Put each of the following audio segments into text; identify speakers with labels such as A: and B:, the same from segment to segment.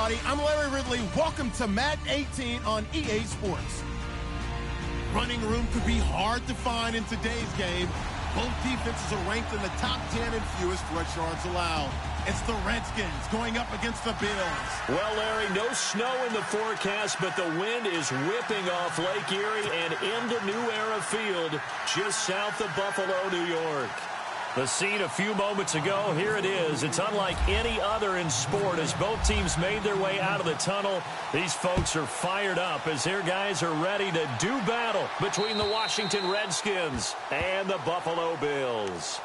A: everybody. I'm Larry Ridley. Welcome to Madden 18 on EA Sports. Running room could be hard to find in today's game. Both defenses are ranked in the top 10 in fewest rush yards allowed. It's the Redskins going up against the Bills.
B: Well, Larry, no snow in the forecast, but the wind is whipping off Lake Erie and into New Era Field, just south of Buffalo, New York. The scene a few moments ago, here it is. It's unlike any other in sport as both teams made their way out of the tunnel. These folks are fired up as their guys are ready to do battle between the Washington Redskins and the Buffalo Bills.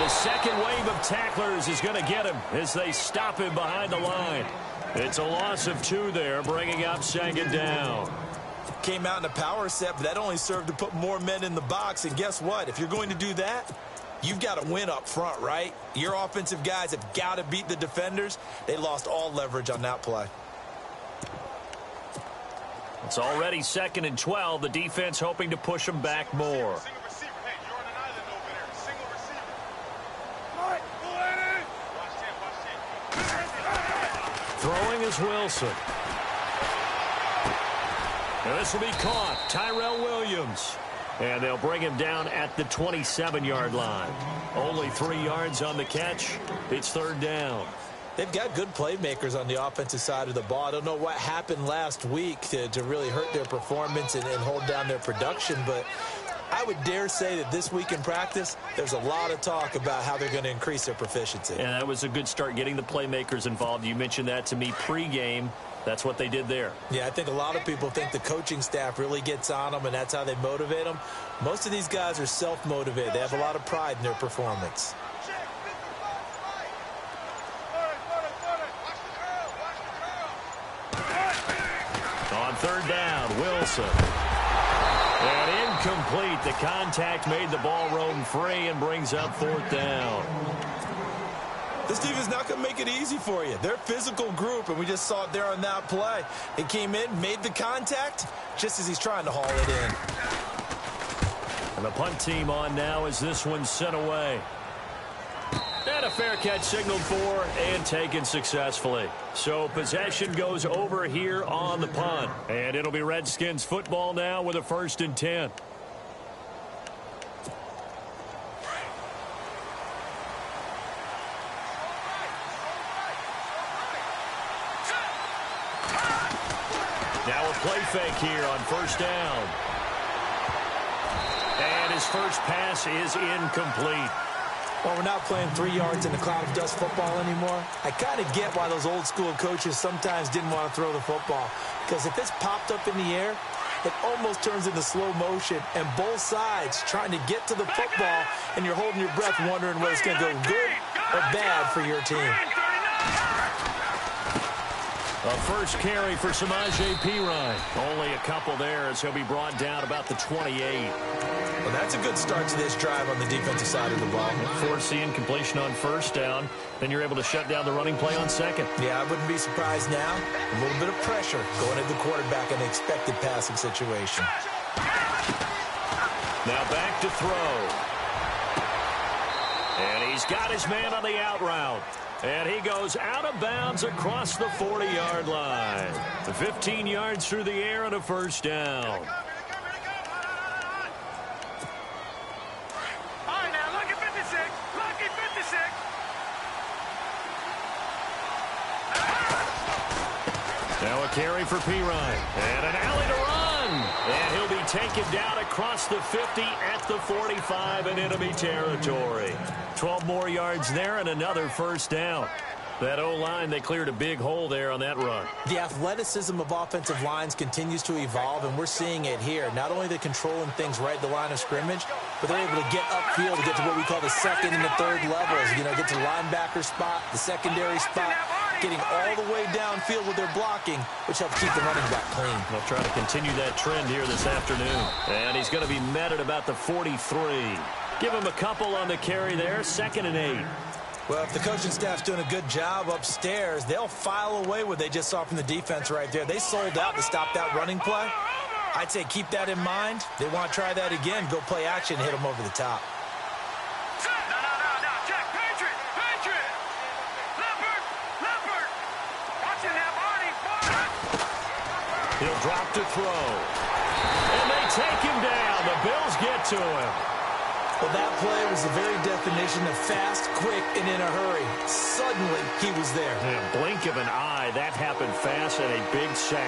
B: Second wave of tacklers is going to get him as they stop him behind the line. It's a loss of 2 there, bringing up second down.
C: Came out in a power set, but that only served to put more men in the box. And guess what? If you're going to do that, you've got to win up front, right? Your offensive guys have got to beat the defenders. They lost all leverage on that play.
B: It's already 2nd and 12. The defense hoping to push them back more. Throwing is Wilson. And this will be caught. Tyrell Williams. And they'll bring him down at the 27-yard line. Only 3 yards on the catch. It's 3rd down.
C: They've got good playmakers on the offensive side of the ball. I don't know what happened last week to really hurt their performance and hold down their production, but I would dare say that this week in practice, there's a lot of talk about how they're going to increase their proficiency.
B: And that was a good start, getting the playmakers involved. You mentioned that to me pregame. That's what they did there.
C: Yeah, I think a lot of people think the coaching staff really gets on them, and that's how they motivate them. Most of these guys are self-motivated. They have a lot of pride in their performance.
B: On 3rd down, Wilson. And incomplete. The contact made the ball roam free and brings up 4th down.
C: This team is not going to make it easy for you. They're a physical group, and we just saw it there on that play. They came in, made the contact, just as he's trying to haul it in.
B: And the punt team on now as this one's sent away. And a fair catch signaled for and taken successfully. So possession goes over here on the punt. And it'll be Redskins football now with a 1st and 10. Now a play fake here on 1st down. And his first pass is incomplete.
C: Well, we're not playing 3 yards in a cloud of dust football anymore. I kind of get why those old school coaches sometimes didn't want to throw the football. Because if it's popped up in the air, it almost turns into slow motion. And both sides trying to get to the football, and you're holding your breath wondering whether it's going to go good or bad for your team.
B: A first carry for Samaje Perine. Only a couple there as he'll be brought down about the 28.
C: Well, that's a good start to this drive on the defensive side of the ball.
B: Force the incompletion on 1st down. Then you're able to shut down the running play on 2nd.
C: Yeah, I wouldn't be surprised now. A little bit of pressure going at the quarterback in an expected passing situation.
B: Now back to throw. And he's got his man on the out route. And he goes out of bounds across the 40-yard line. 15 yards through the air and a 1st down. Now a carry for Perine. And an alley to run. And he'll be taken down across the 50 at the 45 in enemy territory. 12 more yards there and another 1st down. That O-line, they cleared a big hole there on that run.
C: The athleticism of offensive lines continues to evolve, and we're seeing it here. Not only they're controlling things right at the line of scrimmage, but they're able to get upfield to get to what we call the second and the third levels. You know, get to the linebacker spot, the secondary spot, getting all the way downfield with their blocking, which helps keep the running back clean.
B: They'll try to continue that trend here this afternoon. And he's going to be met at about the 43. Give him a couple on the carry there, 2nd and 8.
C: Well, if the coaching staff's doing a good job upstairs, they'll file away what they just saw from the defense right there. They sold out to stop that running play. I'd say keep that in mind. They want to try that again, go play action, hit them over the top.
D: No, Jack, Patriot. Leopard. Watching that body.
B: He'll drop to throw. And they take him down. The Bills get to him.
C: Well, that play was the very definition of fast, quick, and in a hurry. Suddenly, he was there.
B: In a blink of an eye, that happened fast and a big sack.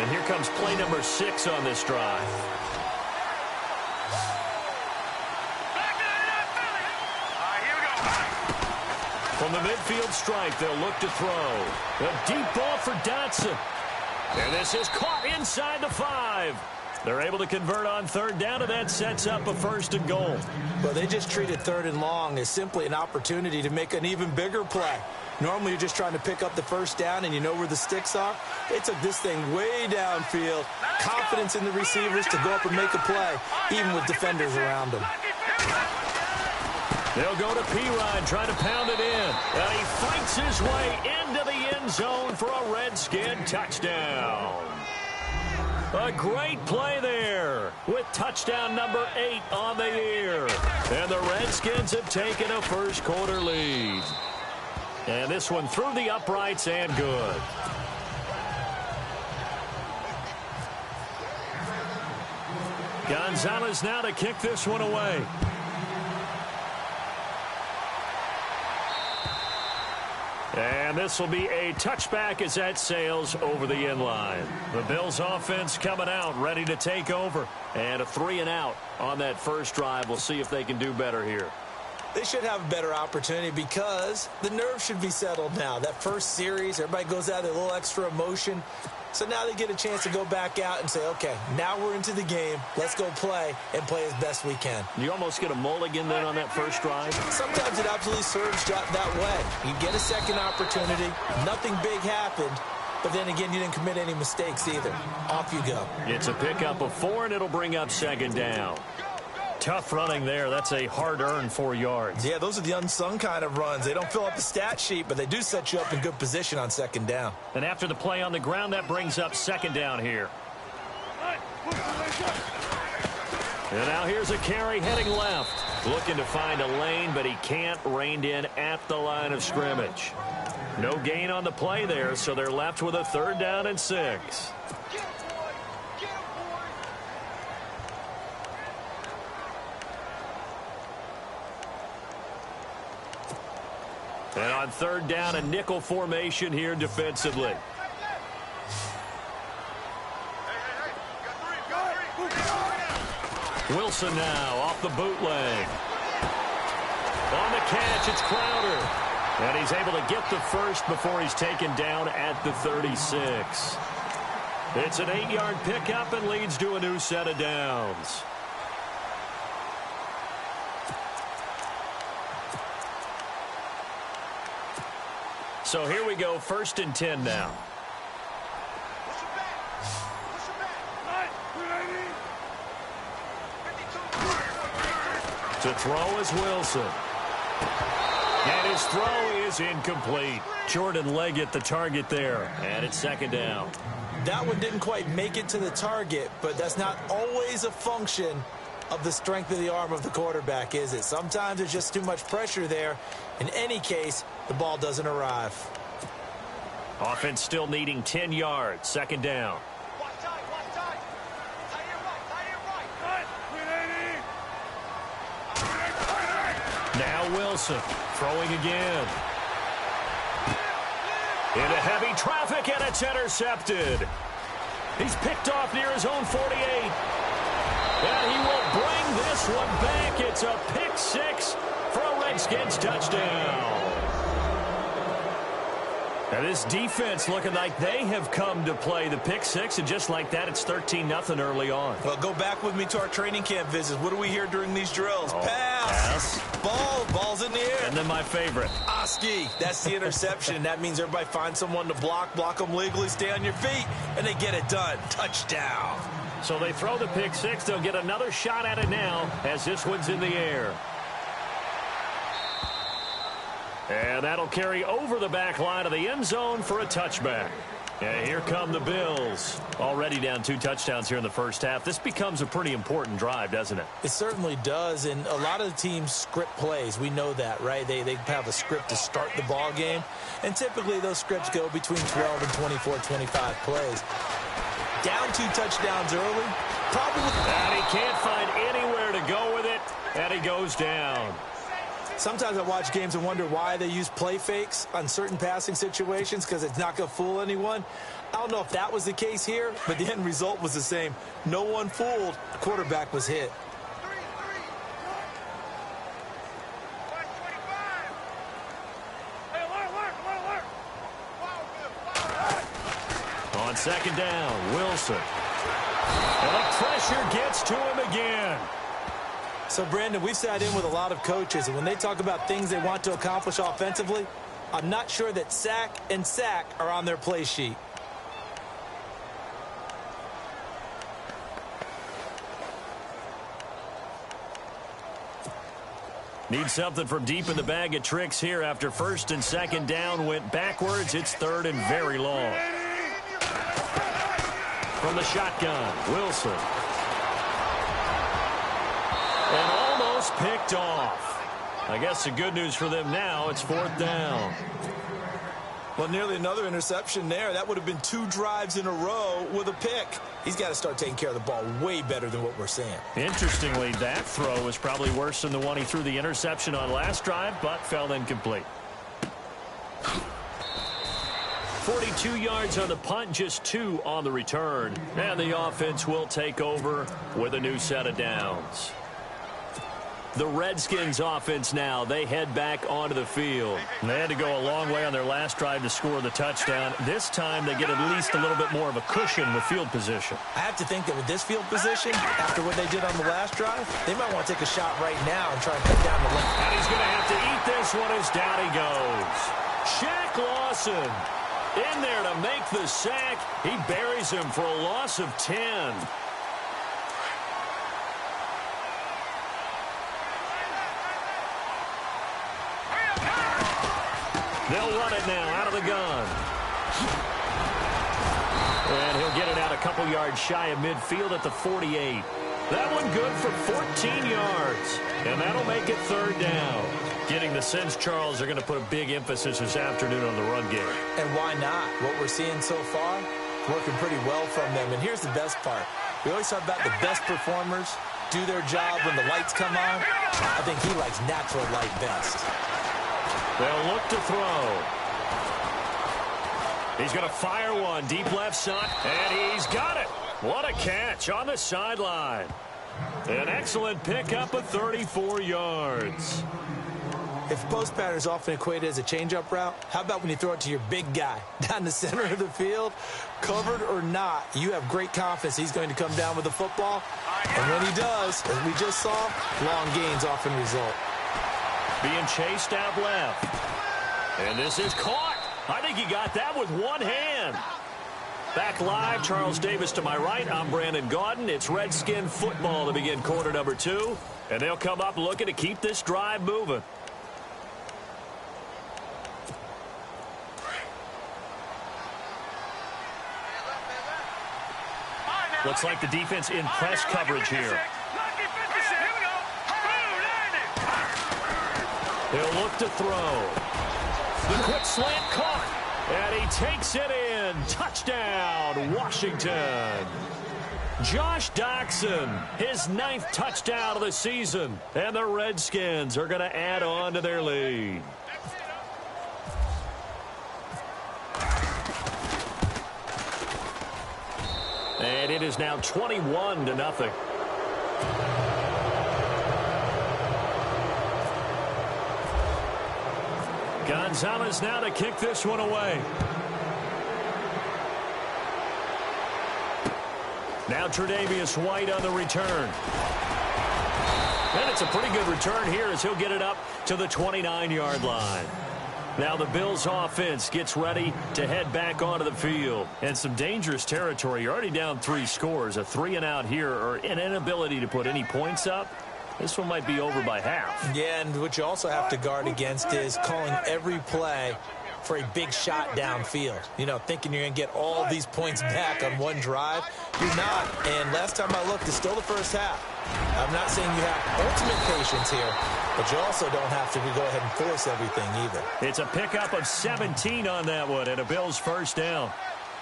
B: And here comes play number 6 on this drive. From the midfield stripe, they'll look to throw. A deep ball for Dotson. And this is caught inside the 5. They're able to convert on 3rd down, and that sets up a 1st and goal.
C: Well, they just treated 3rd and long as simply an opportunity to make an even bigger play. Normally, you're just trying to pick up the 1st down, and you know where the sticks are. They took this thing way downfield. Confidence in the receivers to go up and make a play, even with defenders around them.
B: They'll go to P-Ryan, trying to pound it in. And he fights his way into the end zone for a Redskin touchdown. A great play there with touchdown number 8 on the year. And the Redskins have taken a first-quarter lead. And this one through the uprights and good. Gonzalez now to kick this one away. And this will be a touchback as that sails over the end line. The Bills offense coming out, ready to take over. And a 3-and-out on that first drive. We'll see if they can do better here.
C: They should have a better opportunity because the nerves should be settled now. That first series, everybody goes out with a little extra emotion. So now they get a chance to go back out and say, okay, now we're into the game. Let's go play and play as best we can.
B: You almost get a mulligan then on that first drive?
C: Sometimes it absolutely serves that way. You get a second opportunity. Nothing big happened. But then again, you didn't commit any mistakes either. Off you go.
B: It's a pickup of 4, and it'll bring up 2nd down. Tough running there. That's a hard-earned 4 yards.
C: Yeah, those are the unsung kind of runs. They don't fill up the stat sheet, but they do set you up in good position on 2nd down.
B: And after the play on the ground, that brings up 2nd down here. And now here's a carry heading left. Looking to find a lane, but he can't. Reined in at the line of scrimmage. No gain on the play there, so they're left with a 3rd down and 6. And on 3rd down, a nickel formation here defensively. Wilson now off the bootleg. On the catch, it's Crowder. And he's able to get the first before he's taken down at the 36. It's an 8-yard pickup and leads to a new set of downs. So here we go, 1st and 10 now. To throw is Wilson. And his throw is incomplete. Jordan Leggett the target there. And it's 2nd down.
C: That one didn't quite make it to the target, but that's not always a function of the strength of the arm of the quarterback, is it? Sometimes there's just too much pressure there. In any case, the ball doesn't arrive.
B: Offense still needing 10 yards. 2nd down. Now Wilson throwing again. Into heavy traffic, and it's intercepted. He's picked off near his own 48. And he will bring this one back. It's a pick 6 for a Redskins touchdown. And this defense looking like they have come to play the pick six, and just like that, it's 13-0 early on.
C: Well, go back with me to our training camp visits. What do we hear during these drills? Pass. Ball's in the air.
B: And then my favorite.
C: Oski. That's the interception. That means everybody finds someone to block them legally, stay on your feet, and they get it done. Touchdown.
B: So they throw the pick six. They'll get another shot at it now as this one's in the air. And that'll carry over the back line of the end zone for a touchback. And here come the Bills. Already down 2 touchdowns here in the first half. This becomes a pretty important drive, doesn't it?
C: It certainly does, and a lot of the teams script plays. We know that, right? They have a script to start the ball game, and typically those scripts go between 12 and 24, 25 plays. Down 2 touchdowns early. Probably.
B: And he can't find anywhere to go with it, and he goes down.
C: Sometimes I watch games and wonder why they use play fakes on certain passing situations, because it's not going to fool anyone. I don't know if that was the case here, but the end result was the same. No one fooled. The quarterback was hit.
B: On second down, Wilson. And the pressure gets to him again.
C: So, Brandon, we've sat in with a lot of coaches, and when they talk about things they want to accomplish offensively, I'm not sure that sack and sack are on their play sheet.
B: Need something from deep in the bag of tricks here after first and second down went backwards. It's third and very long. From the shotgun, Wilson. And almost picked off. I guess the good news for them now, it's 4th down.
C: Well, nearly another interception there. That would have been 2 drives in a row with a pick. He's got to start taking care of the ball way better than what we're seeing.
B: Interestingly, that throw was probably worse than the one he threw the interception on last drive, but fell incomplete. 42 yards on the punt, just 2 on the return. And the offense will take over with a new set of downs. The Redskins offense now, they head back onto the field. And they had to go a long way on their last drive to score the touchdown. This time they get at least a little bit more of a cushion with field position.
C: I have to think that with this field position, after what they did on the last drive, they might want to take a shot right now and try and cut down the length.
B: And he's going to have to eat this one as down he goes. Shaq Lawson in there to make the sack. He buries him for a loss of 10. They'll run it now out of the gun. And he'll get it out a couple yards shy of midfield at the 48. That one good for 14 yards. And that'll make it 3rd down. Getting the sense, Charles, are going to put a big emphasis this afternoon on the run game.
C: And why not? What we're seeing so far, working pretty well from them. And here's the best part. We always talk about the best performers do their job when the lights come on. I think he likes natural light best.
B: They'll look to throw. He's going to fire one deep left side, and he's got it. What a catch on the sideline. An excellent pickup of 34 yards.
C: If post pattern is often equated as a change-up route, how about when you throw it to your big guy down the center of the field? Covered or not, you have great confidence he's going to come down with the football. And when he does, as we just saw, long gains often result.
B: Being chased out left. And this is caught. I think he got that with one hand. Back live, Charles Davis to my right. I'm Brandon Gaudin. It's Redskin football to begin quarter number 2. And they'll come up looking to keep this drive moving. Looks like the defense in press coverage here. He'll look to throw. The quick slant caught. And he takes it in. Touchdown, Washington. Josh Doxson, his 9th touchdown of the season. And the Redskins are going to add on to their lead. And it is now 21-0. Gonzalez now to kick this one away. Now Tre'Davious White on the return. And it's a pretty good return here as he'll get it up to the 29-yard line. Now the Bills offense gets ready to head back onto the field. And some dangerous territory. You're already down 3 scores. A 3-and-out here or an inability to put any points up. This one might be over by half.
C: Yeah, and what you also have to guard against is calling every play for a big shot downfield. You know, thinking you're going to get all these points back on one drive. You're not. And last time I looked, it's still the first half. I'm not saying you have ultimate patience here, but you also don't have to go ahead and force everything either.
B: It's a pickup of 17 on that one and a Bills first down.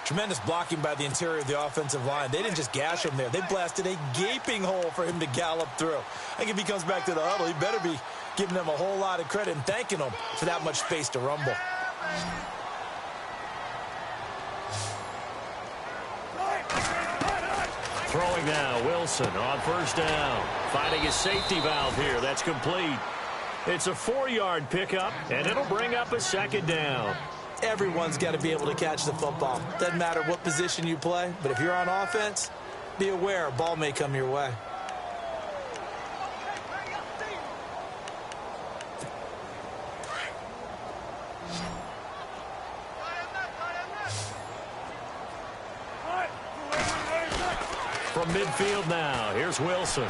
C: Tremendous blocking by the interior of the offensive line. They didn't just gash him there. They blasted a gaping hole for him to gallop through. I think if he comes back to the huddle, he better be giving them a whole lot of credit and thanking them for that much space to rumble.
B: Throwing now, Wilson on first down. Finding his safety valve here. That's complete. It's a 4-yard pickup, and it'll bring up a second down.
C: Everyone's got to be able to catch the football. Doesn't matter what position you play, but if you're on offense, be aware a ball may come your way.
B: From midfield now, here's Wilson.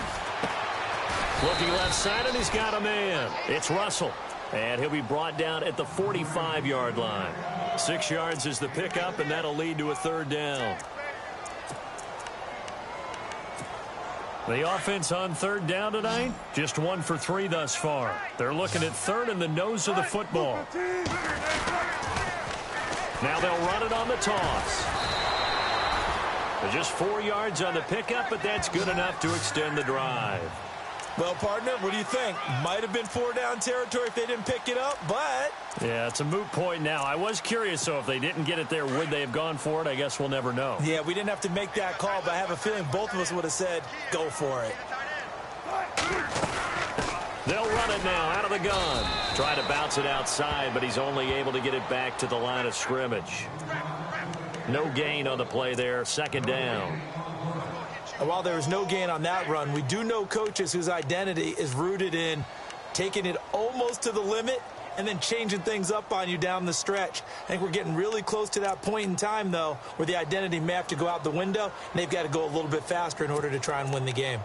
B: Looking left side, and he's got a man. It's Russell. And he'll be brought down at the 45-yard line. 6 yards is the pickup, and that'll lead to a third down. The offense on third down tonight, just 1 for 3 thus far. They're looking at third in the nose of the football. Now they'll run it on the toss. Just 4 yards on the pickup, but that's good enough to extend the drive.
C: Well, partner, what do you think? Might have been 4-down territory if they didn't pick it up, but...
B: Yeah, it's a moot point now. I was curious, so if they didn't get it there, would they have gone for it? I guess we'll never know.
C: Yeah, we didn't have to make that call, but I have a feeling both of us would have said, go for it.
B: They'll run it now out of the gun. Try to bounce it outside, but he's only able to get it back to the line of scrimmage. No gain on the play there, second down.
C: And while there is no gain on that run, we do know coaches whose identity is rooted in taking it almost to the limit and then changing things up on you down the stretch. I think we're getting really close to that point in time, though, where the identity may have to go out the window, and they've got to go a little bit faster in order to try and win the game.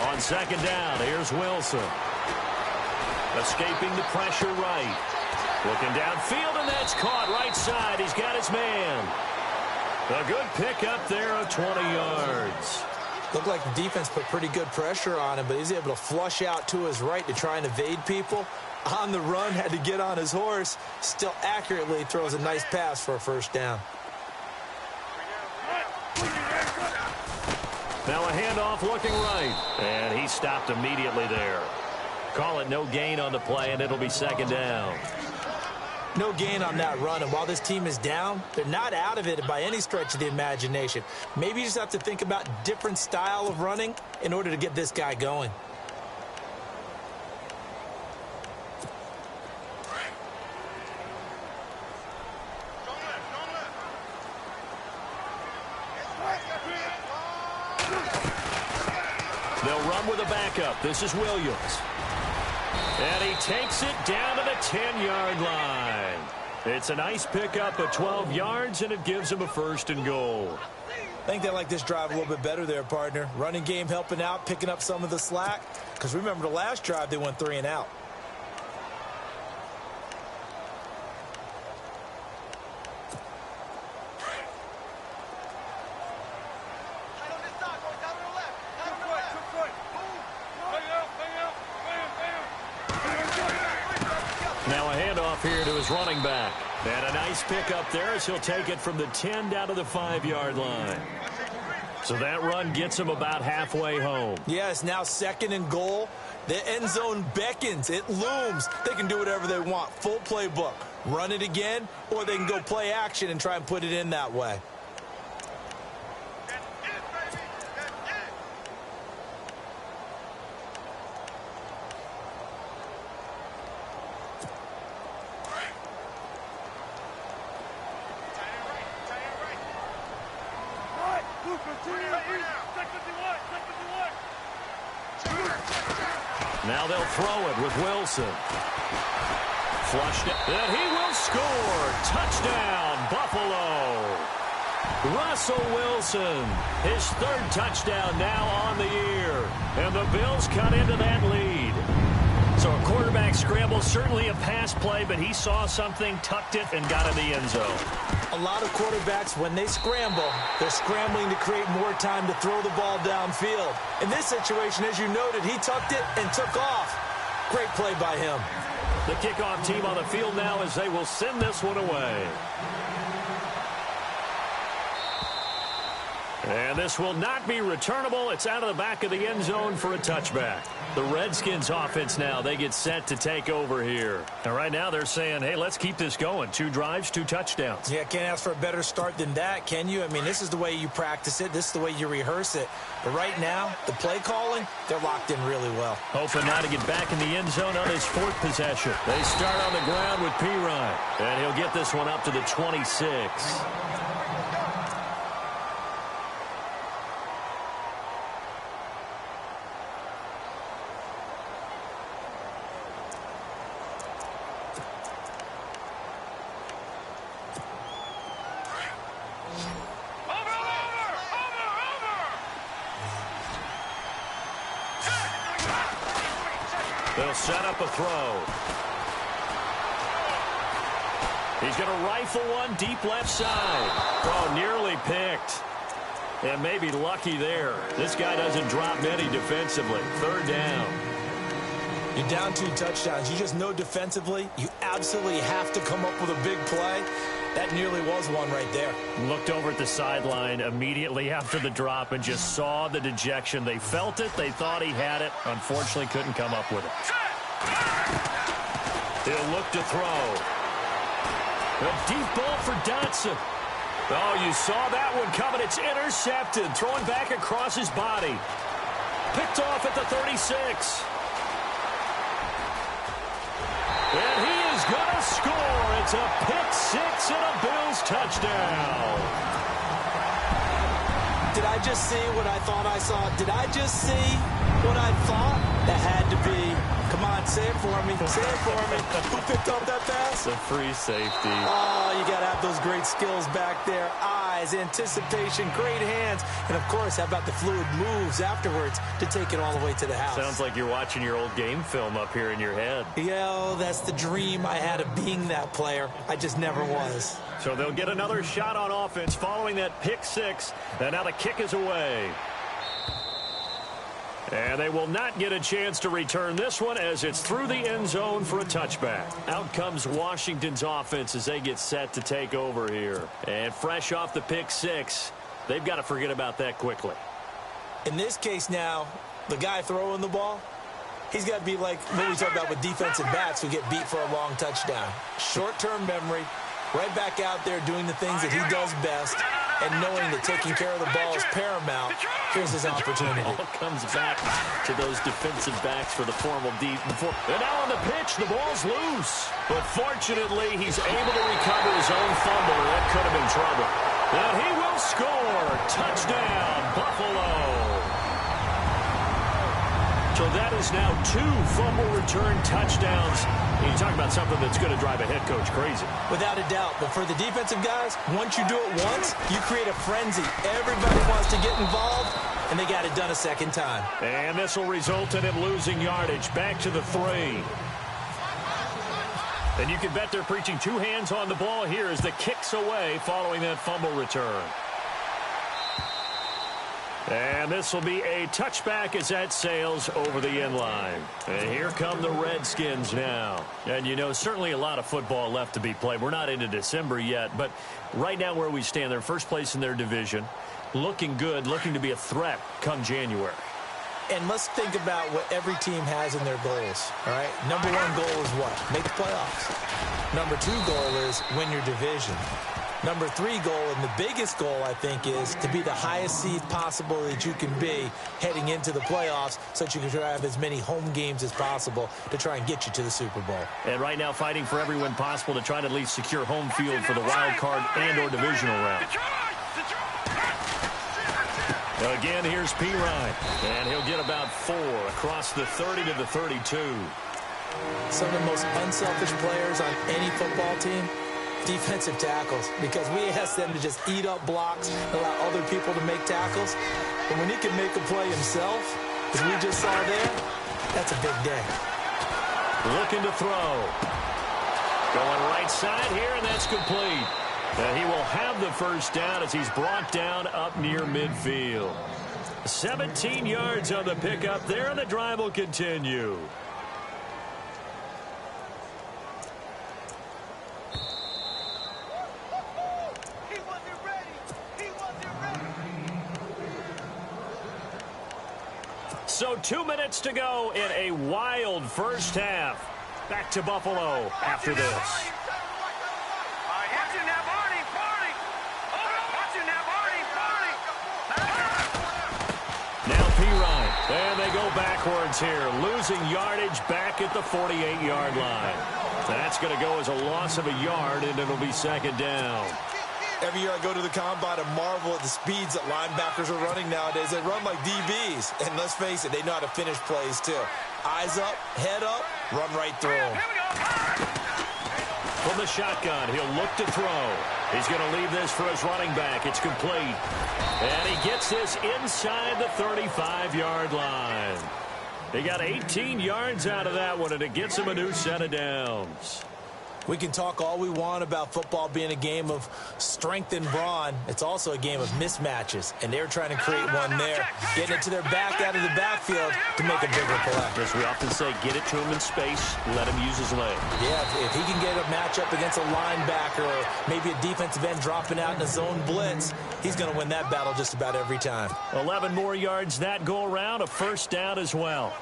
B: On second down, here's Wilson. Escaping the pressure right. Looking downfield, and that's caught right side. He's got his man. A good pickup there of 20 yards.
C: Looked like the defense put pretty good pressure on him, but he's able to flush out to his right to try and evade people. On the run, had to get on his horse. Still accurately throws a nice pass for a first down.
B: Now a handoff looking right. And he stopped immediately there. Call it no gain on the play, and it'll be second down.
C: No gain on that run, and while this team is down, they're not out of it by any stretch of the imagination. Maybe you just have to think about different style of running in order to get this guy going.
B: They'll run with a backup. This is Williams. And he takes it down to the 10-yard line. It's a nice pickup of 12 yards, and it gives him a first and goal.
C: I think they like this drive a little bit better there, partner. Running game helping out, picking up some of the slack. Because remember the last drive, they went 3 and out.
B: Now a handoff here to his running back. And a nice pickup there as he'll take it from the 10 down to the 5-yard line. So that run gets him about halfway home.
C: Yeah, it's now 2nd and goal. The end zone beckons. It looms. They can do whatever they want. Full playbook. Run it again, or they can go play action and try and put it in that way.
B: Now they'll throw it with Wilson. Flushed it, and he will score. Touchdown, Buffalo. Russell Wilson, his 3rd touchdown now on the year. And the Bills cut into that lead. So a quarterback scramble, certainly a pass play, but he saw something, tucked it, and got in the end zone.
C: A lot of quarterbacks, when they scramble, they're scrambling to create more time to throw the ball downfield. In this situation, as you noted, he tucked it and took off. Great play by him.
B: The kickoff team on the field now as they will send this one away. And this will not be returnable. It's out of the back of the end zone for a touchback. The Redskins offense now, they get set to take over here. And right now they're saying, hey, let's keep this going. 2 drives, 2 touchdowns.
C: Yeah, can't ask for a better start than that, can you? I mean, this is the way you practice it. This is the way you rehearse it. But right now, the play calling, they're locked in really well.
B: Hoping now to get back in the end zone on his 4th possession. They start on the ground with Pirine. And he'll get this one up to the 26. They'll set up a throw. He's going to rifle one deep left side. Oh, nearly picked. And maybe lucky there. This guy doesn't drop many defensively. 3rd down.
C: You're down 2 touchdowns. You just know defensively you absolutely have to come up with a big play. That nearly was one right there.
B: Looked over at the sideline immediately after the drop and just saw the dejection. They felt it. They thought he had it. Unfortunately, couldn't come up with it. He'll look to throw. A deep ball for Dotson. Oh, you saw that one coming. It's intercepted. Throwing back across his body. Picked off at the 36. And he is going to score. It's a pick-6 and a Bills touchdown.
C: Did I just see what I thought I saw? Did I just see what I thought? That had to be. Come on, say it for me. Say it for me. Who picked up that pass?
B: The free safety.
C: Oh, you got to have those great skills back there. Eyes, anticipation, great hands. And, of course, how about the fluid moves afterwards to take it all the way to the house?
B: Sounds like you're watching your old game film up here in your head.
C: Yeah, that's the dream I had of being that player. I just never was.
B: So they'll get another shot on offense following that pick-6. And now the kick is away. And they will not get a chance to return this one as it's through the end zone for a touchback. Out comes Washington's offense as they get set to take over here. And fresh off the pick-6, they've got to forget about that quickly.
C: In this case now, the guy throwing the ball, he's got to be like what we talk about with defensive backs who get beat for a long touchdown. Short-term memory, right back out there doing the things that he does best, and knowing that taking care of the ball is paramount. Here's his opportunity.
B: All comes back to those defensive backs for the formal deep. And now on the pitch, the ball's loose. But fortunately, he's able to recover his own fumble, or that could have been trouble. And he will score. Touchdown, Buffalo. So that is now 2 fumble return touchdowns. You talk about something that's going to drive a head coach crazy.
C: Without a doubt. But for the defensive guys, once you do it once, you create a frenzy. Everybody wants to get involved, and they got it done a second time.
B: And this will result in him losing yardage. Back to the 3. And you can bet they're preaching 2 hands on the ball here as the kick's away following that fumble return. And this will be a touchback as that sails over the end line. And here come the Redskins now. And, you know, certainly a lot of football left to be played. We're not into December yet, but right now where we stand, they're first place in their division. Looking good, looking to be a threat come January.
C: And let's think about what every team has in their goals, all right? Number one goal is what? Make the playoffs. Number two goal is win your division. Number three goal, and the biggest goal, I think, is to be the highest seed possible that you can be heading into the playoffs so that you can have as many home games as possible to try and get you to the Super Bowl.
B: And right now fighting for every win possible to try to at least secure home field for the wild card and or divisional round. Again, here's P. Ryan, and he'll get about 4 across the 30 to the 32.
C: Some of the most unselfish players on any football team, defensive tackles, because we ask them to just eat up blocks and allow other people to make tackles. But when he can make a play himself, as we just saw there, that's a big day.
B: Looking to throw. Going right side here, and that's complete. And he will have the first down as he's brought down up near midfield. 17 yards on the pickup there, and the drive will continue. So 2 minutes to go in a wild first half. Back to Buffalo after this. Now P. Ryan. And they go backwards here. Losing yardage back at the 48-yard line. That's going to go as a loss of a yard, and it'll be second down.
C: Every year I go to the combine and marvel at the speeds that linebackers are running nowadays. They run like DBs. And let's face it, they know how to finish plays too. Eyes up, head up, run right through them.
B: From the shotgun, he'll look to throw. He's going to leave this for his running back. It's complete. And he gets this inside the 35-yard line. He got 18 yards out of that one, and it gets him a new set of downs.
C: We can talk all we want about football being a game of strength and brawn. It's also a game of mismatches, and they're trying to create one there, getting it to their back out of the backfield to make a bigger play.
B: As we often say, get it to him in space, let him use his leg.
C: Yeah, if he can get a matchup against a linebacker or maybe a defensive end dropping out in a zone blitz, he's going to win that battle just about every time.
B: 11 more yards that go around, a first down as well.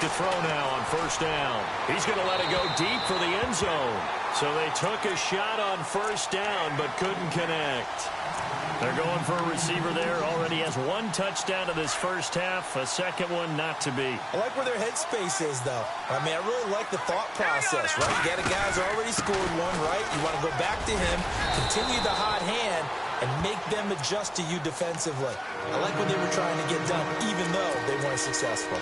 B: To throw now on first down. He's going to let it go deep for the end zone. So they took a shot on first down but couldn't connect. They're going for a receiver there. Already has 1 touchdown in this first half. A second one not to be.
C: I like where their headspace is, though. I mean, I really like the thought process, right? You got a guy who's already scored one, right? You want to go back to him, continue the hot hand, and make them adjust to you defensively. I like what they were trying to get done, even though they weren't successful.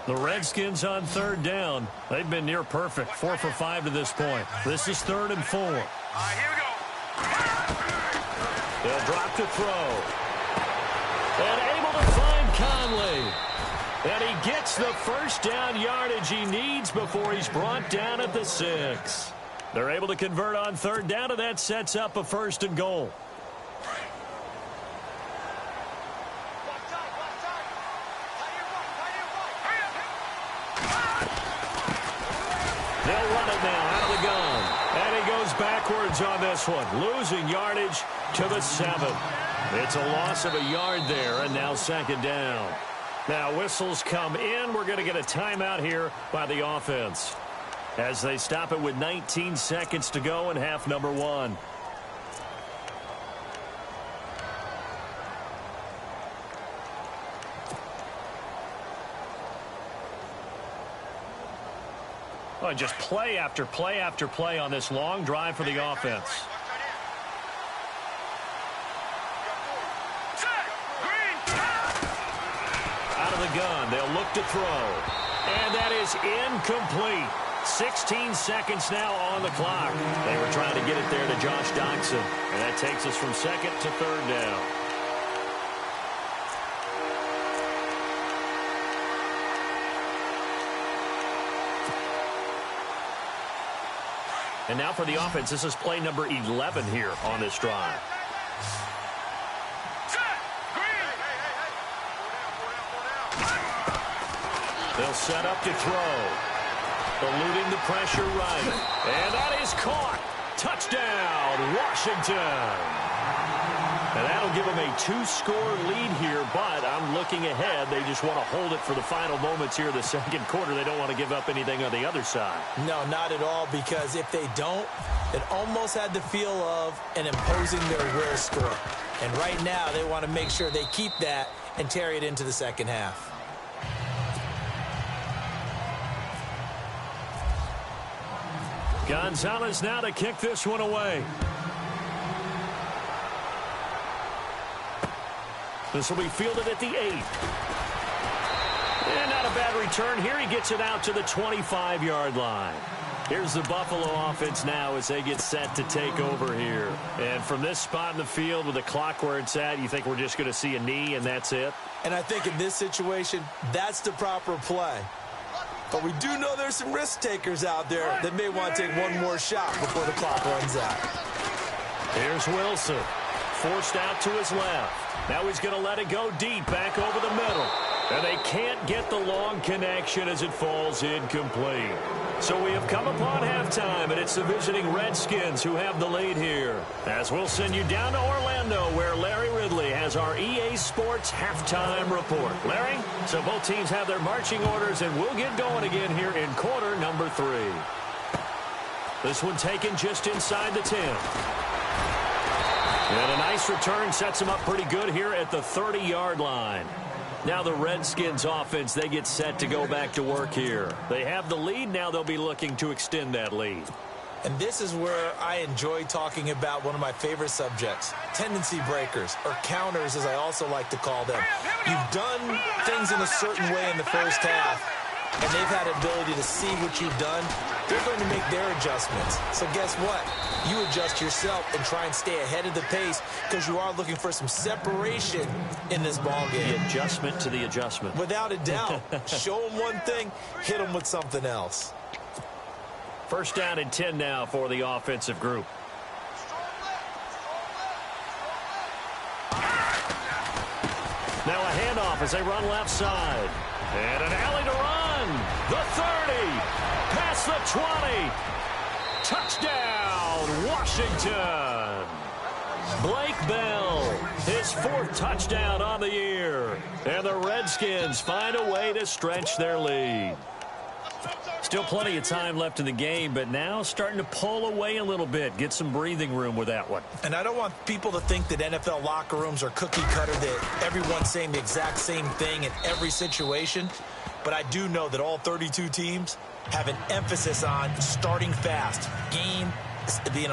B: The Redskins on third down. They've been near perfect. 4 for 5 to this point. This is 3rd and 4.
D: Here we go.
B: They'll drop to throw. And able to find Conley. And he gets the first down yardage he needs before he's brought down at the 6. They're able to convert on third down, and that sets up a 1st and goal. They'll run it now out of the gun. And he goes backwards on this one. Losing yardage to the 7. It's a loss of a yard there, and now second down. Now whistles come in. We're going to get a timeout here by the offense as they stop it with 19 seconds to go in half number 1. Oh, just play after play after play on this long drive for the offense. Out of the gun, they'll look to throw. And that is incomplete. 16 seconds now on the clock. They were trying to get it there to Josh Doctson. And that takes us from second to third down. And now for the offense, this is play number 11 here on this drive. They'll set up to throw. Eluding the pressure right. And that is caught. Touchdown, Washington. And that'll give them a 2-score lead here, but I'm looking ahead. They just want to hold it for the final moments here of the second quarter. They don't want to give up anything on the other side.
C: No, not at all, because if they don't, it almost had the feel of an imposing their will score. And right now, they want to make sure they keep that and carry it into the second half.
B: Gonzalez now to kick this one away. This will be fielded at the 8. And not a bad return here. He gets it out to the 25-yard line. Here's the Buffalo offense now as they get set to take over here. And from this spot in the field with the clock where it's at, you think we're just going to see a knee and that's it?
C: And I think in this situation, that's the proper play. But we do know there's some risk takers out there that may want to take one more shot before the clock runs out.
B: Here's Wilson. Forced out to his left. Now he's going to let it go deep back over the middle. And they can't get the long connection as it falls incomplete. So we have come upon halftime, and it's the visiting Redskins who have the lead here. As we'll send you down to Orlando, where Larry Ridley has our EA Sports halftime report. Larry, so both teams have their marching orders, and we'll get going again here in quarter number 3. This one taken just inside the 10. And a nice return sets him up pretty good here at the 30-yard line. Now the Redskins offense, they get set to go back to work here. They have the lead. Now they'll be looking to extend that lead.
C: And this is where I enjoy talking about one of my favorite subjects, tendency breakers, or counters as I also like to call them. You've done things in a certain way in the first half, and they've had ability to see what you've done. They're going to make their adjustments. So guess what? You adjust yourself and try and stay ahead of the pace because you are looking for some separation in this ball game.
B: The adjustment to the adjustment.
C: Without a doubt. Show them one thing, hit them with something else.
B: First down and 10 now for the offensive group. Now a handoff as they run left side. And an alley to run. The 30. Past the 20. Touchdown, Washington. Blake Bell, his 4th touchdown on the year. And the Redskins find a way to stretch their lead. Still plenty of time left in the game, but now starting to pull away a little bit. Get some breathing room with that one.
C: And I don't want people to think that NFL locker rooms are cookie cutter, that everyone's saying the exact same thing in every situation. But I do know that all 32 teams have an emphasis on starting fast. Game,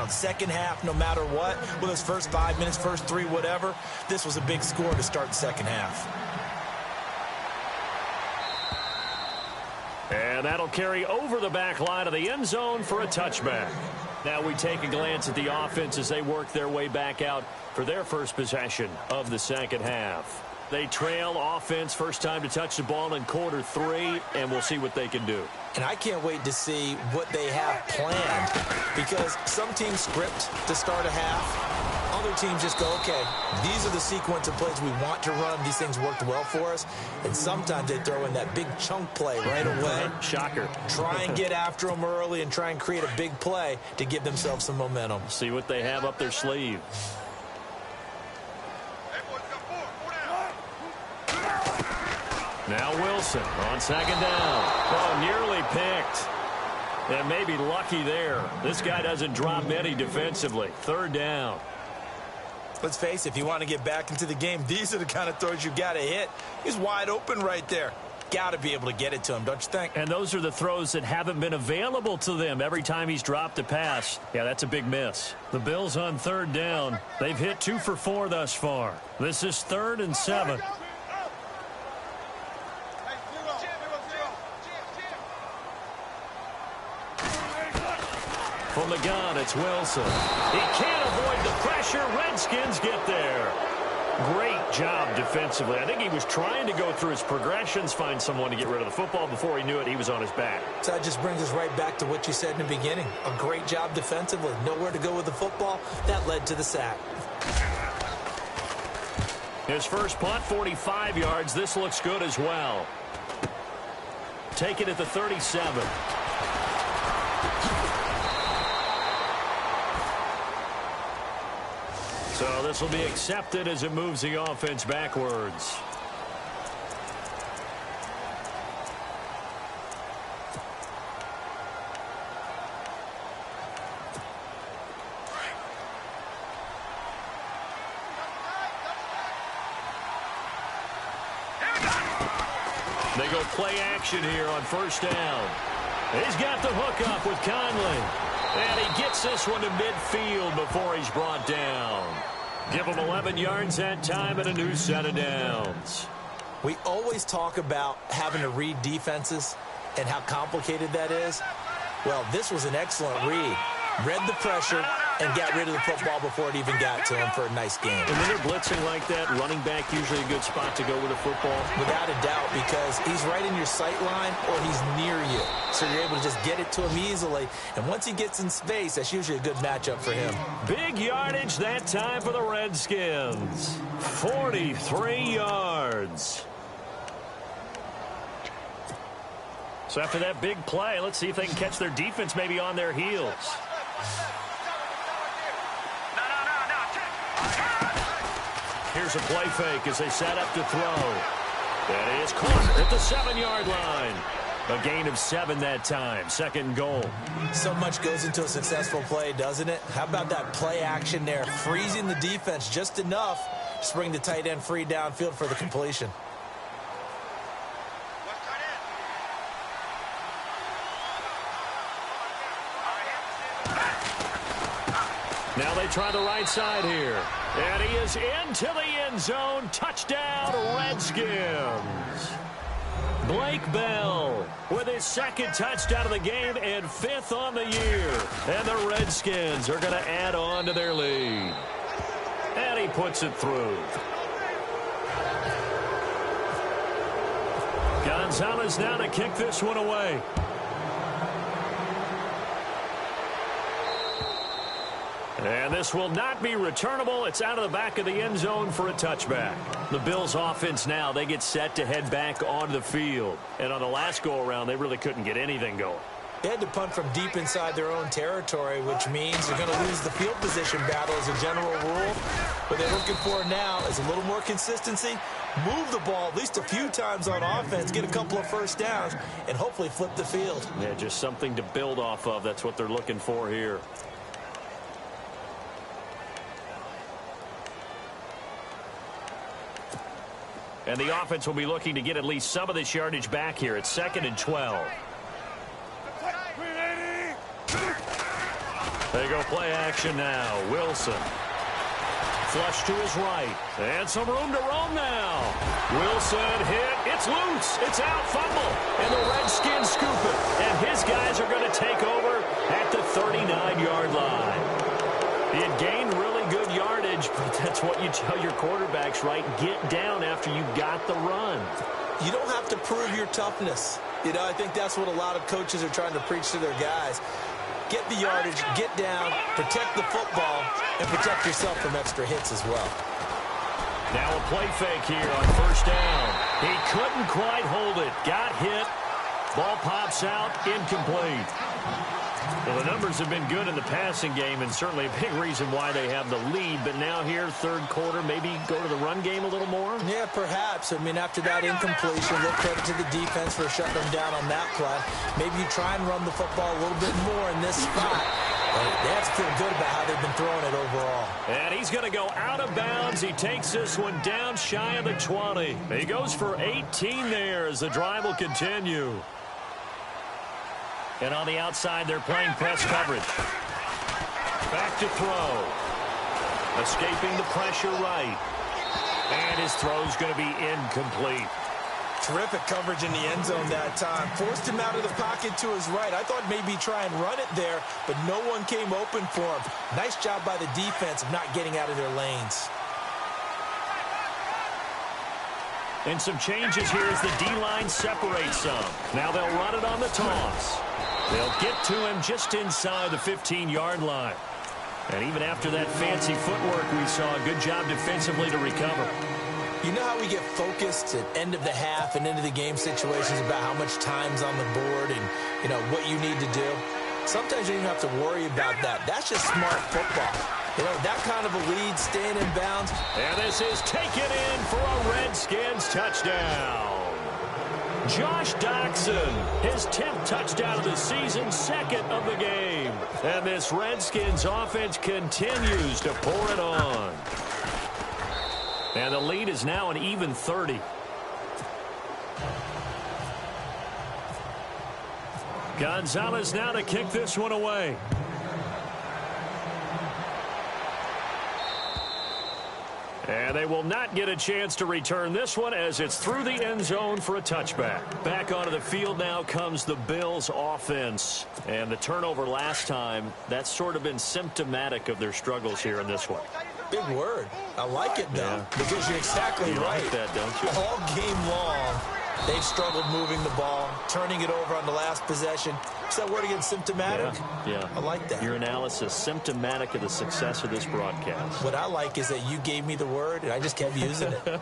C: second half, no matter what. Whether it's first 5 minutes, first 3, whatever. This was a big score to start the second half.
B: And that'll carry over the back line of the end zone for a touchback. Now we take a glance at the offense as they work their way back out for their first possession of the second half. They trail offense, first time to touch the ball in quarter 3, and we'll see what they can do.
C: And I can't wait to see what they have planned, because some teams script to start a half. Other teams just go, okay, these are the sequence of plays we want to run. These things worked well for us. And sometimes they throw in that big chunk play right away.
B: Shocker.
C: Try and get after them early and try and create a big play to give themselves some momentum.
B: See what they have up their sleeve. Now Wilson on second down. Oh, nearly picked. And maybe lucky there. This guy doesn't drop many defensively. Third down.
C: Let's face it, if you want to get back into the game, these are the kind of throws you got to hit. He's wide open right there. Got to be able to get it to him, don't you think?
B: And those are the throws that haven't been available to them every time he's dropped a pass. Yeah, that's a big miss. The Bills on third down. They've hit 2 for 4 thus far. This is 3rd and 7. From the gun, it's Wilson. He can't avoid the pressure. Redskins get there. Great job defensively. I think he was trying to go through his progressions, find someone to get rid of the football. Before he knew it, he was on his back.
C: So that just brings us right back to what you said in the beginning. A great job defensively. Nowhere to go with the football. That led to the sack.
B: His first punt, 45 yards. This looks good as well. Take it at the 37. So this will be accepted as it moves the offense backwards. They go play action here on first down. He's got the hook up with Conley. And he gets this one to midfield before he's brought down. Give him 11 yards that time and a new set of downs.
C: We always talk about having to read defenses and how complicated that is. Well, this was an excellent read. Read the pressure and got rid of the football before it even got to him for a nice game.
B: And when they're blitzing like that, running back usually a good spot to go with the football.
C: Without a doubt, because he's right in your sight line or he's near you. So you're able to just get it to him easily. And once he gets in space, that's usually a good matchup for him.
B: Big yardage that time for the Redskins. 43 yards. So after that big play, let's see if they can catch their defense maybe on their heels. Here's a play fake as they set up to throw. That is caught at the 7-yard line. A gain of 7 that time. Second and goal.
C: So much goes into a successful play, doesn't it? How about that play action there? Freezing the defense just enough to bring the tight end free downfield for the completion.
B: Now they try the right side here. And he is into the end zone. Touchdown, Redskins. Blake Bell with his second touchdown of the game and 5th on the year. And the Redskins are going to add on to their lead. And he puts it through. Gonzalez now to kick this one away. And this will not be returnable. It's out of the back of the end zone for a touchback. The Bills offense now, they get set to head back onto the field. And on the last go-around, they really couldn't get anything going.
C: They had to punt from deep inside their own territory, which means they're going to lose the field position battle as a general rule. What they're looking for now is a little more consistency, move the ball at least a few times on offense, get a couple of first downs, and hopefully flip the field.
B: Yeah, just something to build off of. That's what they're looking for here. And the offense will be looking to get at least some of this yardage back here. It's 2nd and 12. They go play action now. Wilson. Flush to his right. And some room to roam now. Wilson hit. It's loose. It's out. Fumble. And the Redskins scoop it. And his guys are going to take over at the 39-yard line. He had gained really good yardage, but that's what you tell your quarterbacks, right? Get down after you got the run.
C: You don't have to prove your toughness. You know, I think that's what a lot of coaches are trying to preach to their guys. Get the yardage, get down, protect the football, and protect yourself from extra hits as well.
B: Now a play fake here on first down. He couldn't quite hold it. Got hit. Ball pops out, incomplete. Well, the numbers have been good in the passing game, and certainly a big reason why they have the lead. But now here, third quarter, maybe go to the run game a little more?
C: Yeah, perhaps. I mean, after that incompletion, a little credit to the defense for shutting them down on that play. Maybe you try and run the football a little bit more in this spot. But they have to feel good about how they've been throwing it overall.
B: And he's going to go out of bounds. He takes this one down shy of the 20. He goes for 18 there as the drive will continue. And on the outside, they're playing press coverage. Back to throw. Escaping the pressure right. And his throw's going to be incomplete.
C: Terrific coverage in the end zone that time. Forced him out of the pocket to his right. I thought maybe try and run it there, but no one came open for him. Nice job by the defense of not getting out of their lanes.
B: And some changes here as the D-line separates some. Now they'll run it on the toss. They'll get to him just inside the 15-yard line. And even after that fancy footwork we saw, a good job defensively to recover.
C: You know how we get focused at end of the half and into the game situations about how much time's on the board and, you know, what you need to do? Sometimes you don't even have to worry about that. That's just smart football. You know, that kind of a lead, staying in bounds.
B: And this is taken in for a Redskins touchdown. Josh Doxson, his 10th touchdown of the season, second of the game. And this Redskins offense continues to pour it on. And the lead is now an even 30. Gonzalez now to kick this one away. And they will not get a chance to return this one as it's through the end zone for a touchback. Back onto the field now comes the Bills offense. And the turnover last time, that's sort of been symptomatic of their struggles here in this one.
C: Big word. I like it, though, because you're exactly right.
B: Like that, don't you?
C: All game long, they've struggled moving the ball, turning it over on the last possession. Is that word again, symptomatic?
B: Yeah.
C: I like that.
B: Your analysis, symptomatic of the success of this broadcast.
C: What I like is that you gave me the word, and I just kept using it.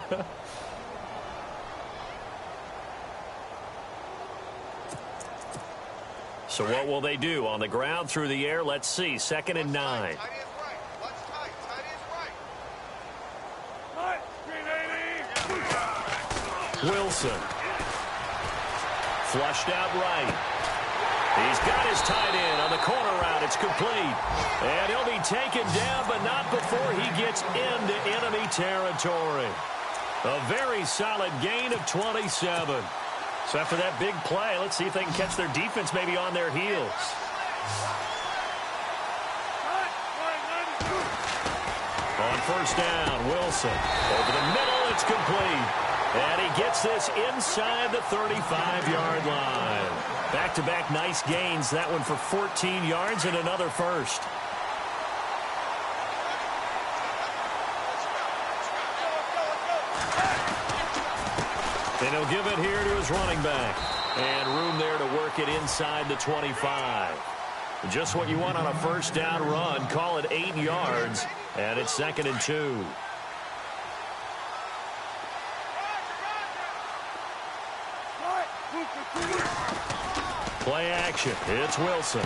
B: So what will they do? On the ground, through the air, let's see. 2nd and 9. Wilson. Flushed out right. He's got his tight end on the corner route. It's complete. And he'll be taken down, but not before he gets into enemy territory. A very solid gain of 27. So after that big play, let's see if they can catch their defense maybe on their heels. On 1st down, Wilson. Over the middle, it's complete. And he gets this inside the 35-yard line. Back-to-back nice gains. That one for 14 yards and another first. And he'll give it here to his running back. And room there to work it inside the 25. Just what you want on a 1st down run. Call it 8 yards. And it's 2nd and 2. Play action. It's Wilson.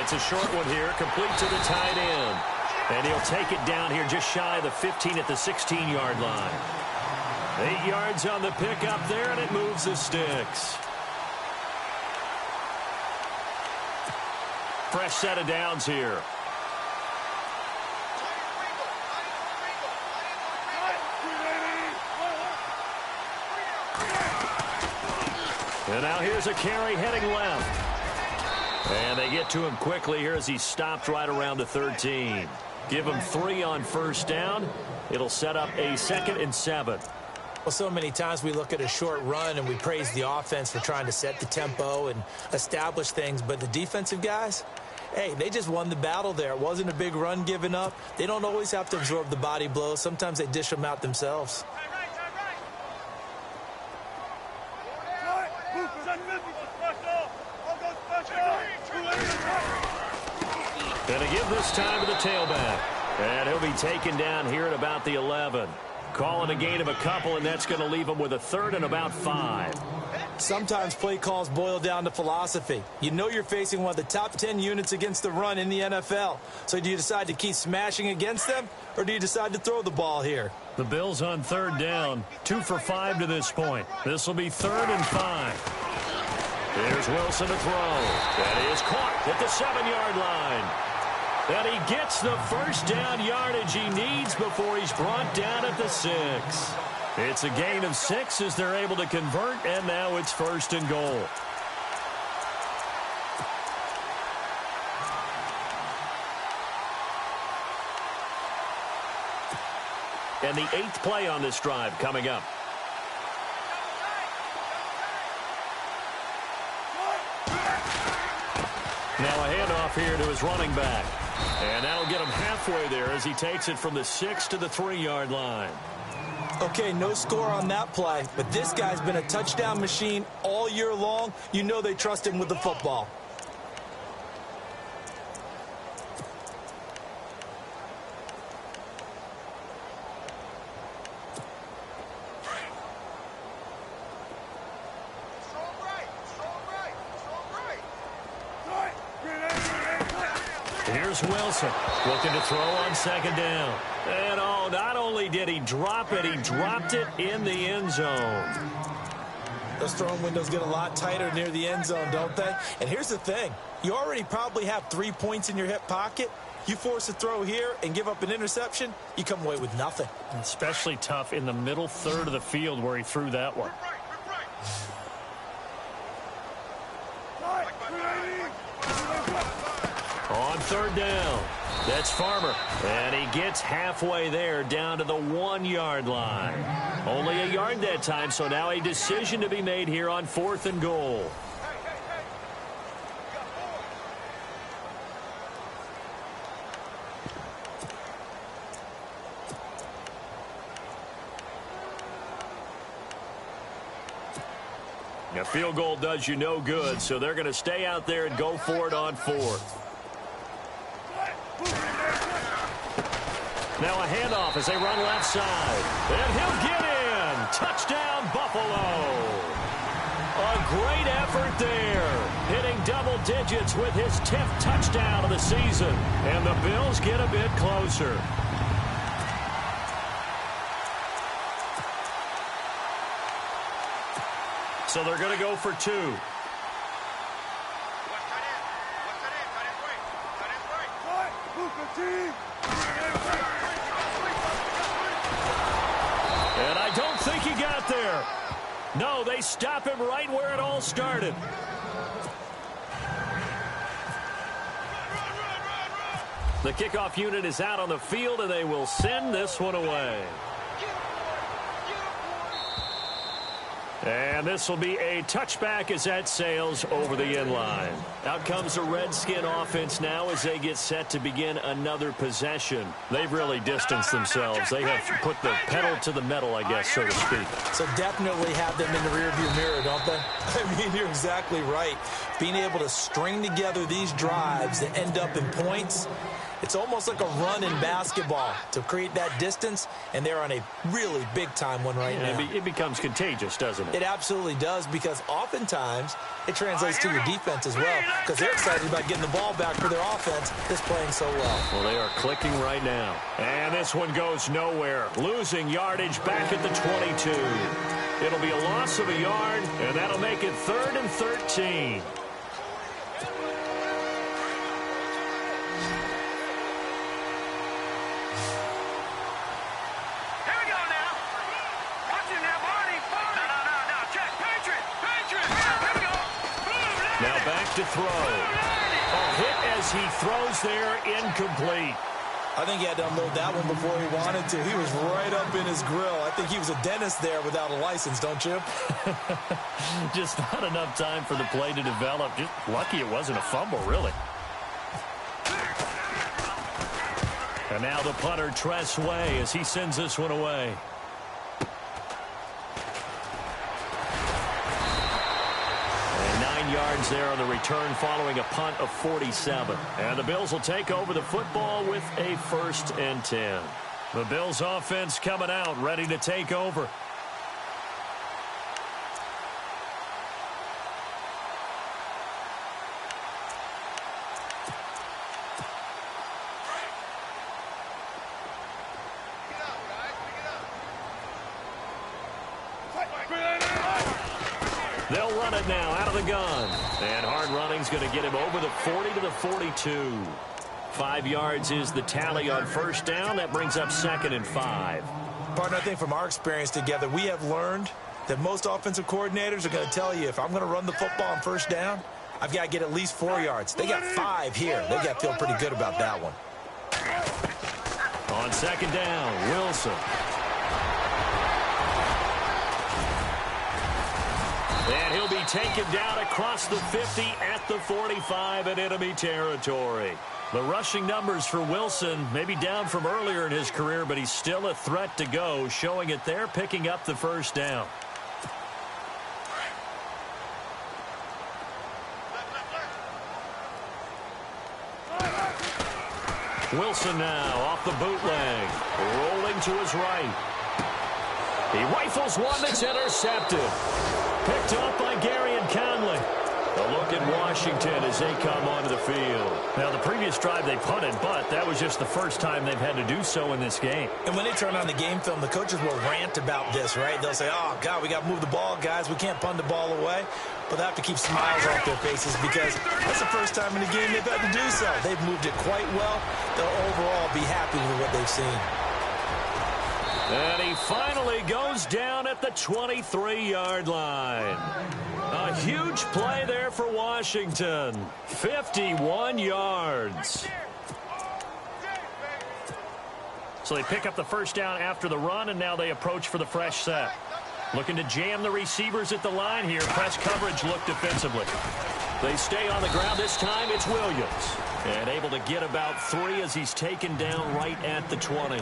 B: It's a short one here, complete to the tight end. And he'll take it down here just shy of the 15 at the 16-yard line. 8 yards on the pickup there, and it moves the sticks. Fresh set of downs here. And now here's a carry heading left. And they get to him quickly here as he stopped right around the 13. Give him 3 on 1st down. It'll set up a 2nd and 7.
C: Well, so many times we look at a short run and we praise the offense for trying to set the tempo and establish things. But the defensive guys, hey, they just won the battle there. It wasn't a big run given up. They don't always have to absorb the body blows. Sometimes they dish them out themselves.
B: Going to give this time to the tailback. And he'll be taken down here at about the 11. Calling a gain of a couple, and that's going to leave him with a 3rd and about 5.
C: Sometimes play calls boil down to philosophy. You know you're facing one of the top 10 units against the run in the NFL. So do you decide to keep smashing against them, or do you decide to throw the ball here?
B: The Bills on 3rd down, 2 for 5 to this point. This will be 3rd and 5. Here's Wilson to throw. That is caught at the 7-yard line. And he gets the 1st down yardage he needs before he's brought down at the 6. It's a gain of 6 as they're able to convert, and now it's 1st and goal. And the 8th play on this drive coming up. Now a handoff here to his running back. And that'll get him halfway there as he takes it from the 6 to the 3-yard line.
C: Okay, no score on that play, but this guy's been a touchdown machine all year long. You know they trust him with the football.
B: Here's Wilson looking to throw on second down. And oh, not only did he drop it, he dropped it in the end zone.
C: Those throwing windows get a lot tighter near the end zone, don't they? And here's the thing. You already probably have 3 points in your hip pocket. You force a throw here and give up an interception, you come away with nothing.
B: Especially tough in the middle third of the field where he threw that one. On third down, that's Farmer, and he gets halfway there down to the 1-yard line. Only a yard that time, so now a decision to be made here on 4th and goal. A field goal does you no good, so they're going to stay out there and go for it on 4th. Now a handoff as they run left side. And he'll get in. Touchdown, Buffalo. A great effort there. Hitting double digits with his 10th touchdown of the season. And the Bills get a bit closer. So they're going to go for 2. And I don't think he got there. No, they stop him right where it all started. The kickoff unit is out on the field, and they will send this one away. And this will be a touchback as that sails over the end line. Out comes the Redskin offense now as they get set to begin another possession. They've really distanced themselves. They have put the pedal to the metal, I guess, so to speak.
C: So definitely have them in the rearview mirror, don't they? I mean, you're exactly right. Being able to string together these drives that end up in points, it's almost like a run in basketball to create that distance, and they're on a really big-time one right now.
B: It becomes contagious, doesn't it?
C: It absolutely does, because oftentimes it translates to your defense as well, because they're excited about getting the ball back for their offense that's playing so well.
B: Well, they are clicking right now. And this one goes nowhere. Losing yardage back at the 22. It'll be a loss of a yard, and that'll make it 3rd and 13. To throw. A hit as he throws there, incomplete.
C: I think he had to unload that one before he wanted to. He was right up in his grill. I think he was a dentist there without a license, don't you?
B: Just not enough time for the play to develop. Just lucky it wasn't a fumble, really. And now the punter, Tress Way, as he sends this one away. Yards there on the return following a punt of 47. And the Bills will take over the football with a 1st and 10. The Bills offense coming out, ready to take over. They'll run it now out of the gun. And hard running's going to get him over the 40 to the 42. 5 yards is the tally on 1st down. That brings up 2nd and 5.
C: Partner, I think from our experience together, we have learned that most offensive coordinators are going to tell you, if I'm going to run the football on 1st down, I've got to get at least 4 yards. They got 5 here. They got to feel pretty good about that one.
B: On 2nd down, Wilson. And he'll be taken down across the 50 at the 45 in enemy territory. The rushing numbers for Wilson may be down from earlier in his career, but he's still a threat to go, showing it there, picking up the first down. Wilson now off the bootleg, rolling to his right. He rifles one that's intercepted. Picked up by Gary and Conley. A look at Washington as they come onto the field. Now, the previous drive they punted, but that was just the first time they've had to do so in this game.
C: And when they turn on the game film, the coaches will rant about this, right? They'll say, oh, God, we got to move the ball, guys. We can't punt the ball away. But they have to keep smiles off their faces because that's the first time in the game they've had to do so. They've moved it quite well. They'll overall be happy with what they've seen.
B: And he finally goes down at the 23-yard line. A huge play there for Washington. 51 yards. So they pick up the first down after the run, and now they approach for the fresh set. Looking to jam the receivers at the line here. Press coverage look defensively. They stay on the ground. This time it's Williams. And able to get about 3 as he's taken down right at the 20.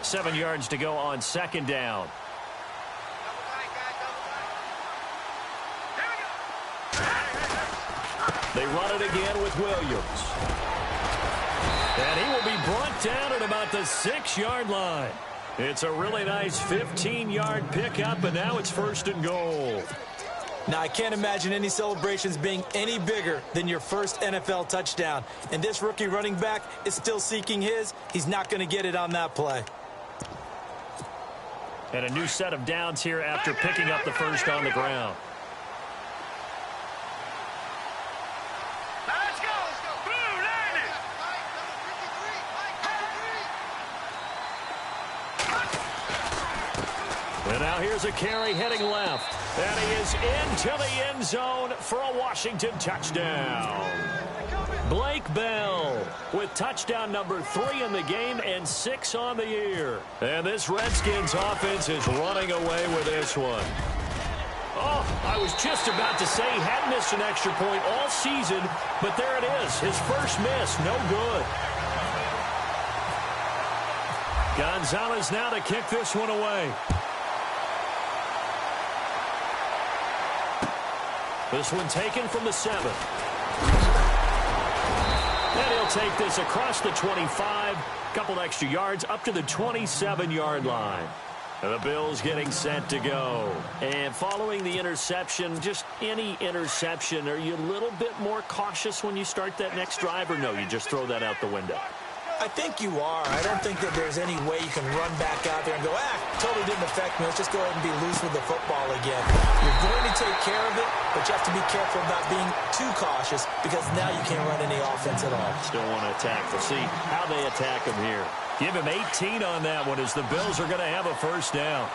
B: Seven yards to go on second down. They run it again with Williams. And he will be brought down at about the 6-yard line. It's a really nice 15-yard pickup, and now it's first and goal.
C: Now, I can't imagine any celebrations being any bigger than your first NFL touchdown. And this rookie running back is still seeking his. He's not going to get it on that play.
B: And a new set of downs here after picking up the first on the ground.
D: Let's go. Blue landed.
B: And now here's a carry heading left. And he is into the end zone for a Washington touchdown. Blake Bell with touchdown number 3 in the game and 6 on the year. And this Redskins offense is running away with this one. Oh, I was just about to say he hadn't missed an extra point all season, but there it is. His first miss, no good. Gonzalez now to kick this one away. This one taken from the 7. And he'll take this across the 25, couple extra yards up to the 27-yard line. And the Bills getting set to go. And following the interception, just any interception, are you a little bit more cautious when you start that next drive, or no, you just throw that out the window?
C: I think you are. I don't think that there's any way you can run back out there and go, totally didn't affect me. Let's just go ahead and be loose with the football again. You're going to take care of it, but you have to be careful about being too cautious because now you can't run any offense at all.
B: Still want to attack. We'll see how they attack him here. Give him 18 on that one as the Bills are going to have a first down.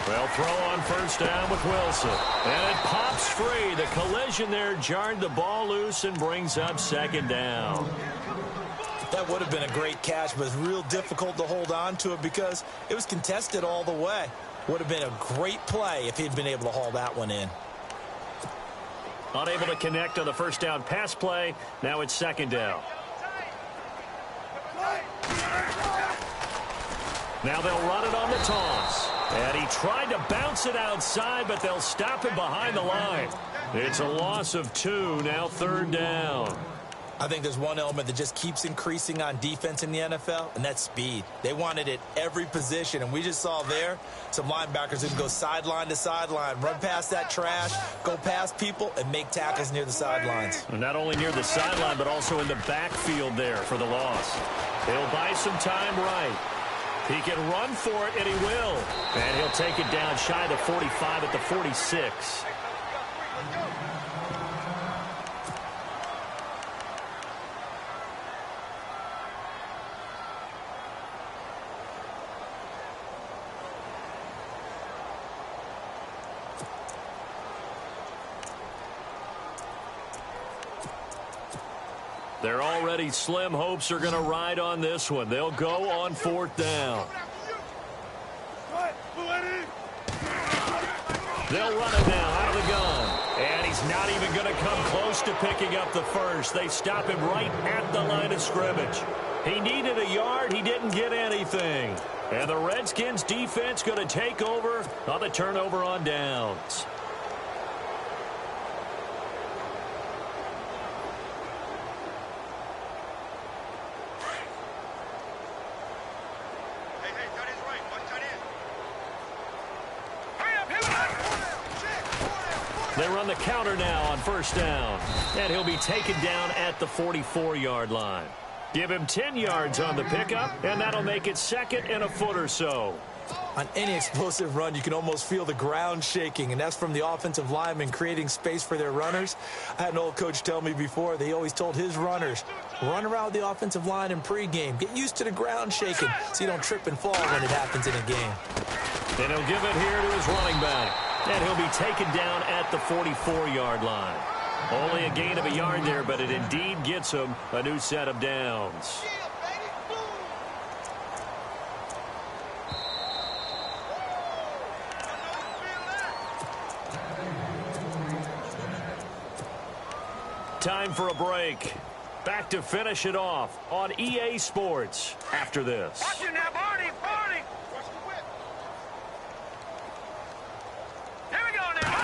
B: They'll throw on first down with Wilson. And it pops free. The collision there jarred the ball loose and brings up second down.
C: That would have been a great catch, but it's real difficult to hold on to it because it was contested all the way. Would have been a great play if he'd been able to haul that one in.
B: Unable to connect on the first down pass play. Now it's second down. Now they'll run it on the toss. And he tried to bounce it outside, but they'll stop him behind the line. It's a loss of 2, now third down.
C: I think there's one element that just keeps increasing on defense in the NFL, and that's speed. They want it at every position, and we just saw there some linebackers who can go sideline to sideline, run past that trash, go past people, and make tackles near the sidelines.
B: Not only near the sideline, but also in the backfield there for the loss. He'll buy some time right. He can run for it, and he will. And he'll take it down shy of the 45 at the 46. Their already slim hopes are going to ride on this one. They'll go on 4th down. They'll run it now out of the gun. And he's not even going to come close to picking up the first. They stop him right at the line of scrimmage. He needed a yard. He didn't get anything. And the Redskins defense going to take over on the turnover on downs. They run the counter now on 1st down. And he'll be taken down at the 44-yard line. Give him 10 yards on the pickup, and that'll make it 2nd and a foot or so.
C: On any explosive run, you can almost feel the ground shaking, and that's from the offensive linemen creating space for their runners. I had an old coach tell me before, they always told his runners, run around the offensive line in pregame. Get used to the ground shaking so you don't trip and fall when it happens in a game.
B: And he'll give it here to his running back. And he'll be taken down at the 44-yard line. Only a gain of a yard there, but it indeed gets him a new set of downs. Time for a break. Back to finish it off on EA Sports after this.
D: Watch it now, Barney, Barney. Here we go now.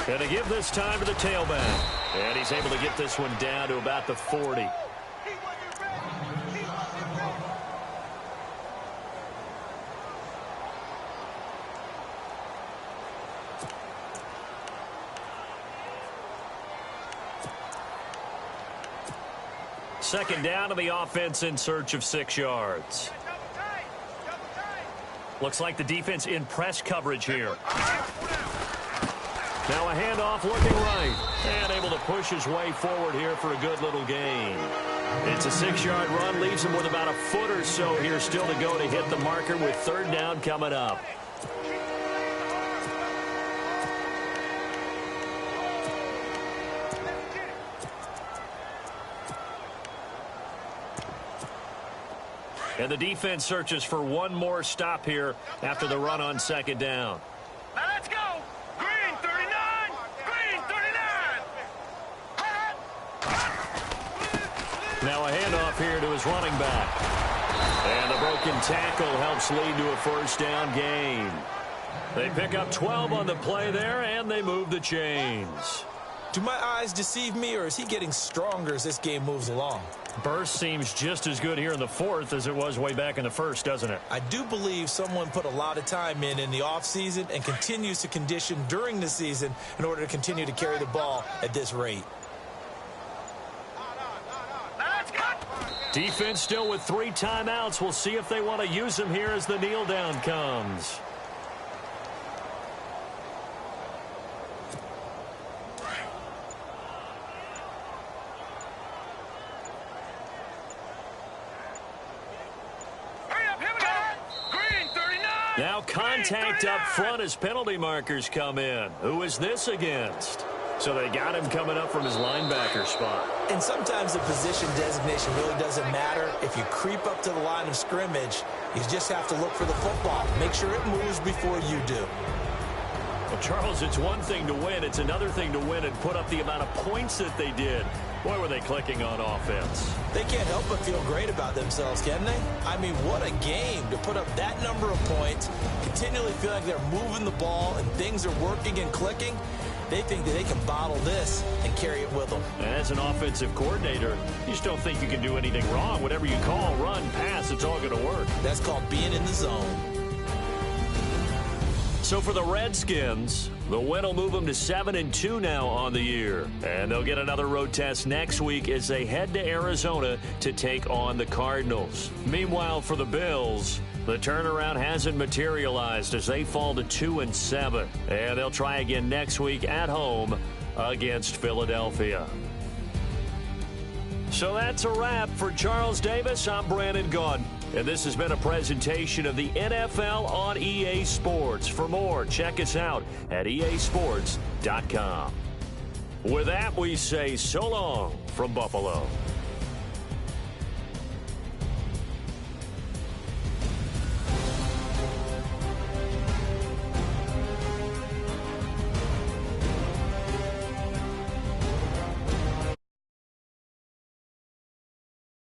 B: And to give this time to the tailback. And he's able to get this one down to about the 40. Second down to the offense in search of 6 yards. Looks like the defense in press coverage here. Now a handoff looking right. And able to push his way forward here for a good little gain. It's a 6-yard run. Leaves him with about a foot or so here still to go to hit the marker with 3rd down coming up. And the defense searches for one more stop here after the run on 2nd down.
D: Now let's go. Green 39. Green 39.
B: Now a handoff here to his running back. And the broken tackle helps lead to a 1st down gain. They pick up 12 on the play there, and they move the chains.
C: Do my eyes deceive me, or is he getting stronger as this game moves along?
B: Burst seems just as good here in the 4th as it was way back in the 1st, doesn't it?
C: I do believe someone put a lot of time in the offseason and continues to condition during the season in order to continue to carry the ball at this rate.
B: Defense still with 3 timeouts. We'll see if they want to use them here as the kneel down comes. Now contact up front as penalty markers come in. Who is this against? So they got him coming up from his linebacker spot.
C: And sometimes the position designation really doesn't matter. If you creep up to the line of scrimmage, you just have to look for the football. Make sure it moves before you do.
B: Well, Charles, it's one thing to win. It's another thing to win and put up the amount of points that they did. Boy, were they clicking on offense.
C: They can't help but feel great about themselves, can they? I mean, what a game to put up that number of points, continually feel like they're moving the ball and things are working and clicking. They think that they can bottle this and carry it with them.
B: As an offensive coordinator, you just don't think you can do anything wrong. Whatever you call, run, pass, it's all going to work.
C: That's called being in the zone.
B: So for the Redskins, the win will move them to 7-2 now on the year. And they'll get another road test next week as they head to Arizona to take on the Cardinals. Meanwhile, for the Bills, the turnaround hasn't materialized as they fall to 2-7. And they'll try again next week at home against Philadelphia. So that's a wrap. For Charles Davis, I'm Brandon Gaudin. And this has been a presentation of the NFL on EA Sports. For more, check us out at easports.com. With that, we say so long from Buffalo.